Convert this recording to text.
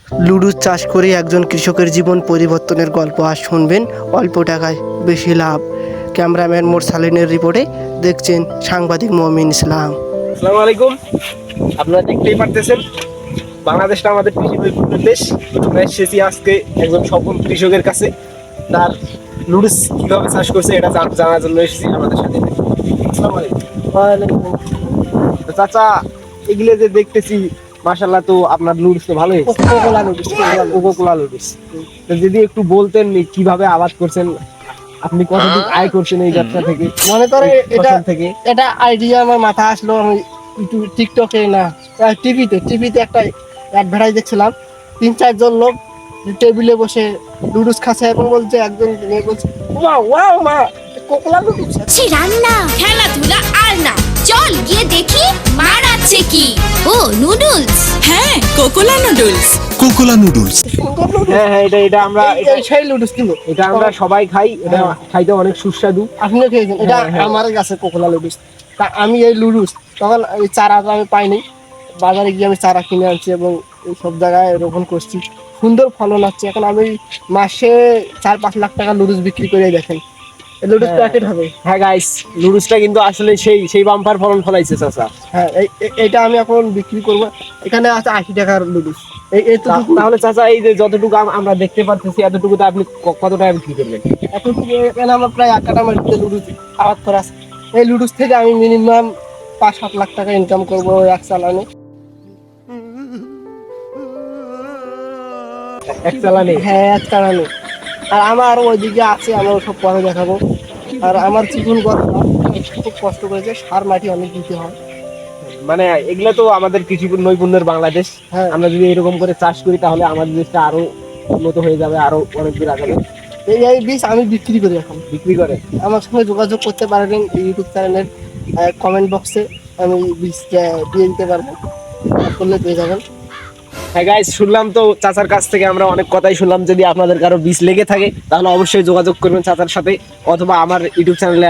লুডুস চাষ করে একজন কৃষকের জীবন পরিবর্তনের গল্প আজ শুনবেন। অল্প টাকায় বেশি লাভ। ক্যামেরাম্যান মোরসালিনের রিপোর্টে দেখছেন সাংবাদিক মমিন ইসলাম। আসসালামু আলাইকুম। আপনারা দেখতেই পারতেছেন বাংলাদেশটা আমাদের কৃষি নির্ভর দেশ। আমরা এসেছি আজকে একজন সফল কৃষকের কাছে, তার লুডুস কিভাবে চাষ করছে এটা জানার জন্য এসেছি আমাদের সাথে। আসসালামু আলাইকুম। তো চাচা, এগুলো যে দেখতেছি মাশাআল্লাহ, তো আপনার লুডুস তো ভালোই হয়েছে। কোকোকোলা লুডুস। তো যদি একটু বলতেন কিভাবে আবাদ করছেন, আপনি কতটুকু আয় করছেন এই ব্যবসা থেকে? মনে করে এটা আইডিয়া আমার মাথায় আসলো। আমি টিকটকে না টিভিতে একটা অ্যাডভার্টাইজ দেখছিলাম। 3-4 জন লোক টেবিলে বসে লুডুস খাচ্ছে এবং বলছে, একজন মেয়ে বলছে, ওয়াও ওয়াও মা, কোকোলা লুডুস। রান্না খেলাধুলা আর না, চল গিয়ে দেখি মারাচ্ছে কি। ও নুডলস, হ্যাঁ কোকোলা নুডলস। কোকোলা নুডলস। হ্যাঁ হ্যাঁ, এটা আমরা সেই লুডুস কিনো, এটা আমরা সবাই খাই। এটা খাইতে অনেক সুস্বাদু। আপনিও খেয়েছেন? এটা হ্যাঁ। আমার কাছে কোকোলা লুডুস। তা আমি এই লুডুস তখন এই চারাটা আমি পাইনি, বাজারে গিয়ে আমি চারা কিনে আনছি এবং এই সব জায়গায় রোপণ করছি। সুন্দর ফলন হচ্ছে। এখন আমি মাসে 4-5 লাখ টাকা লুডুস বিক্রি করে, দেখেন এই লুডুস প্যাকেট হবে। হ্যাঁ গাইস, লুডুসটা কিন্তু আসলে সেই বাম্পার ফলন ফলাইছে চাচা। হ্যাঁ, এইটা আমি এখন বিক্রি করবো। এখানে আছে 80 টাকার লুডুস। তাহলে চাচা, এই যে যতটুকু আমরা দেখতে পাচ্ছি এতটুকুতে আপনি কত টাকা বিক্রি করবেন? এখানে আমরা প্রায় 1 কাঠা মাটিতে লুডুস আবাদ করা আছে। এই লুডুস থেকে আমি মিনিমাম 5-7 লাখ টাকা ইনকাম করবো এক চালানে। এক চালানে? হ্যাঁ, এক চালানে। আর আমার ওইদিকে আছে, আমরা সব পরে দেখাবো। আর আমার চিকুন গছ খুব কষ্ট করেছে, সার মাটি অনেক দিতে হয়। মানে এগুলা তো আমাদের কৃষি নৈপুণ্যের বাংলাদেশ। হ্যাঁ। আমরা যদি এরকম করে চাষ করি তাহলে আমাদের দেশটা আরো উন্নত হয়ে যাবে, আরো অনেক দূর আগাবে। এই বীজ আমি বিক্রি করি। এখন বিক্রি করে আমার সঙ্গে যোগাযোগ করতে পারবেন ইউটিউব চ্যানেলের কমেন্ট বক্সে। আমি বীজ দিয়ে দিতে পারবো, করলে পেয়ে যাবেন। হ্যাঁ গাইস, শুনলাম তো চাচার কাছ থেকে আমরা অনেক কথাই শুনলাম। যদি আপনাদের কারো বীজ লেগে থাকে তাহলে অবশ্যই যোগাযোগ করবেন চাচার সাথে, অথবা আমার ইউটিউব চ্যানেলে